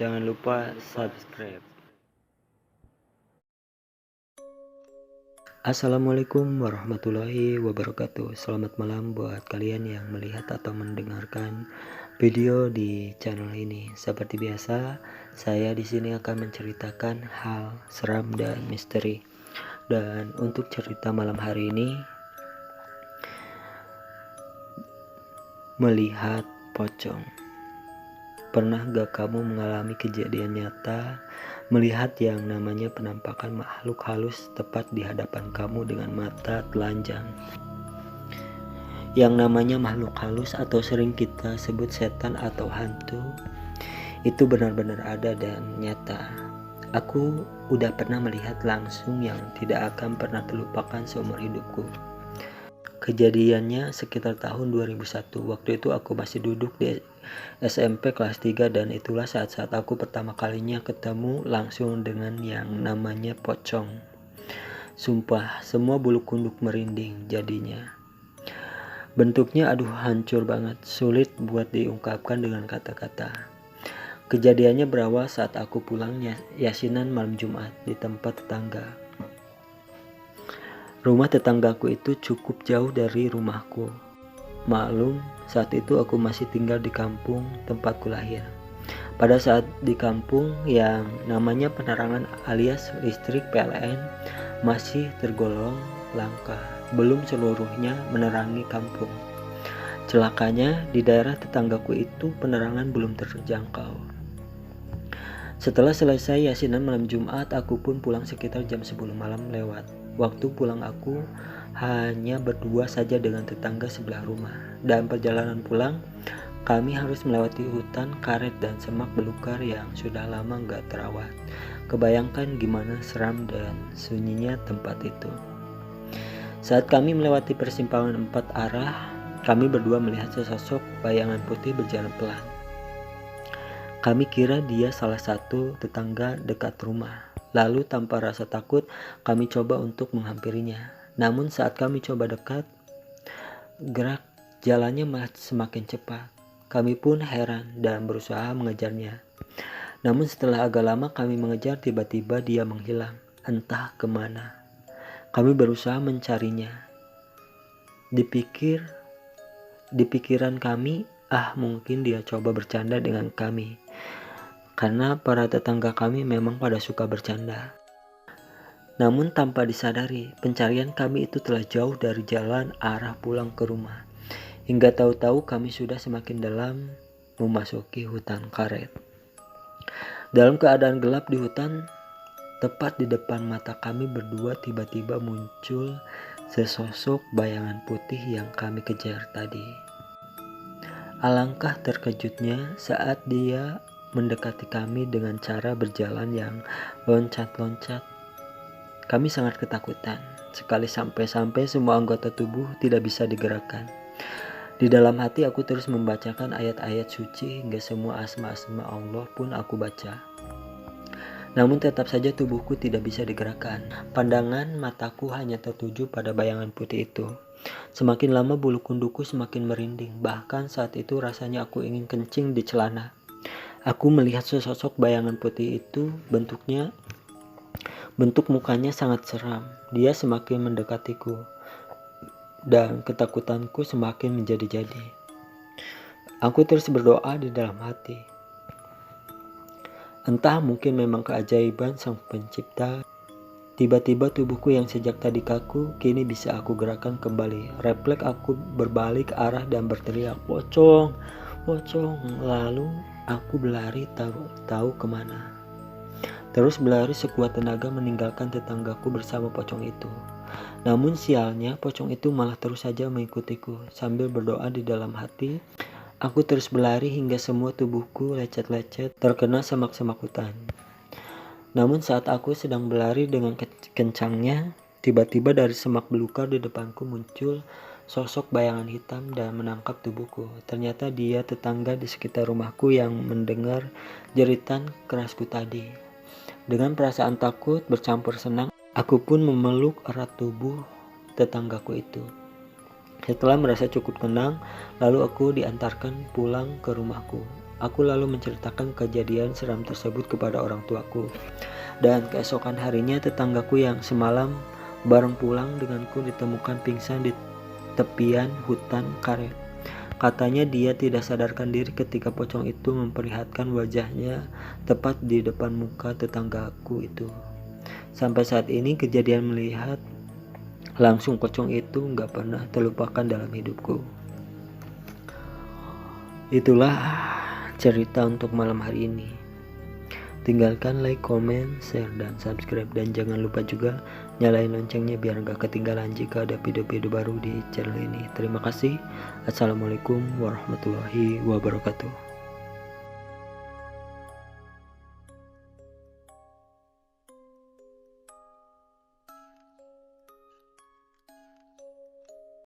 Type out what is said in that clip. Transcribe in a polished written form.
jangan lupa subscribe. Assalamualaikum warahmatullahi wabarakatuh. Selamat malam buat kalian yang melihat atau mendengarkan video di channel ini. Seperti biasa, saya di sini akan menceritakan hal seram dan misteri. Dan untuk cerita malam hari ini, melihat pocong. Pernah gak kamu mengalami kejadian nyata melihat yang namanya penampakan makhluk halus tepat di hadapan kamu dengan mata telanjang? Yang namanya makhluk halus atau sering kita sebut setan atau hantu itu benar-benar ada dan nyata. Aku udah pernah melihat langsung yang tidak akan pernah terlupakan seumur hidupku. Kejadiannya sekitar tahun 2001. Waktu itu aku masih duduk di SMP kelas 3 dan itulah saat-saat aku pertama kalinya ketemu langsung dengan yang namanya pocong. Sumpah, semua bulu kunduk merinding jadinya. Bentuknya hancur banget, sulit buat diungkapkan dengan kata-kata. Kejadiannya berawal saat aku pulang yasinan malam Jumat di tempat tetangga. Rumah tetanggaku itu cukup jauh dari rumahku. Maklum, saat itu aku masih tinggal di kampung tempatku lahir. Pada saat di kampung yang namanya penerangan alias listrik PLN masih tergolong langka, belum seluruhnya menerangi kampung. Celakanya di daerah tetanggaku itu penerangan belum terjangkau. Setelah selesai yasinan malam Jumat, aku pun pulang sekitar jam 10 malam lewat. Waktu pulang aku hanya berdua saja dengan tetangga sebelah rumah. Dalam perjalanan pulang, kami harus melewati hutan karet dan semak belukar yang sudah lama gak terawat. Kebayangkan gimana seram dan sunyinya tempat itu. Saat kami melewati persimpangan 4 arah, kami berdua melihat sesosok bayangan putih berjalan pelan. Kami kira dia salah satu tetangga dekat rumah. Lalu tanpa rasa takut, kami coba untuk menghampirinya. Namun saat kami coba dekat, gerak jalannya malah semakin cepat. Kami pun heran dan berusaha mengejarnya. Namun setelah agak lama kami mengejar, tiba-tiba dia menghilang, entah kemana. Kami berusaha mencarinya. Di pikiran kami, mungkin dia coba bercanda dengan kami. Karena para tetangga kami memang pada suka bercanda. Namun tanpa disadari, pencarian kami itu telah jauh dari jalan arah pulang ke rumah. Hingga tahu-tahu kami sudah semakin dalam memasuki hutan karet. Dalam keadaan gelap di hutan, tepat di depan mata kami berdua tiba-tiba muncul sesosok bayangan putih yang kami kejar tadi. Alangkah terkejutnya saat dia mendekati kami dengan cara berjalan yang loncat-loncat. Kami sangat ketakutan sekali sampai semua anggota tubuh tidak bisa digerakkan. Di dalam hati aku terus membacakan ayat-ayat suci hingga semua asma-asma Allah pun aku baca. Namun tetap saja tubuhku tidak bisa digerakkan. Pandangan mataku hanya tertuju pada bayangan putih itu. Semakin lama bulu kundukku semakin merinding. Bahkan saat itu rasanya aku ingin kencing di celana. Aku melihat sesosok bayangan putih itu, bentuk mukanya sangat seram. Dia semakin mendekatiku dan ketakutanku semakin menjadi-jadi. Aku terus berdoa di dalam hati. Entah mungkin memang keajaiban Sang Pencipta. Tiba-tiba tubuhku yang sejak tadi kaku kini bisa aku gerakkan kembali. Refleks aku berbalik arah dan berteriak, "Pocong, pocong!" Lalu aku berlari tahu kemana. Terus berlari sekuat tenaga meninggalkan tetanggaku bersama pocong itu. Namun sialnya pocong itu malah terus saja mengikutiku. Sambil berdoa di dalam hati, aku terus berlari hingga semua tubuhku lecet-lecet terkena semak-semak hutan. Namun saat aku sedang berlari dengan kencangnya, tiba-tiba dari semak belukar di depanku muncul sosok bayangan hitam dan menangkap tubuhku. Ternyata dia tetangga di sekitar rumahku yang mendengar jeritan kerasku tadi. Dengan perasaan takut bercampur senang, aku pun memeluk erat tubuh tetanggaku itu. Setelah merasa cukup tenang, lalu aku diantarkan pulang ke rumahku. Aku lalu menceritakan kejadian seram tersebut kepada orang tuaku. Dan keesokan harinya tetanggaku yang semalam bareng pulang denganku ditemukan pingsan di tepian hutan karet. Katanya dia tidak sadarkan diri ketika pocong itu memperlihatkan wajahnya tepat di depan muka tetanggaku itu. Sampai saat ini kejadian melihat langsung pocong itu nggak pernah terlupakan dalam hidupku. Itulah cerita untuk malam hari ini. Tinggalkan like, comment, share, dan subscribe. Dan jangan lupa juga nyalain loncengnya biar gak ketinggalan jika ada video-video baru di channel ini. Terima kasih. Assalamualaikum warahmatullahi wabarakatuh.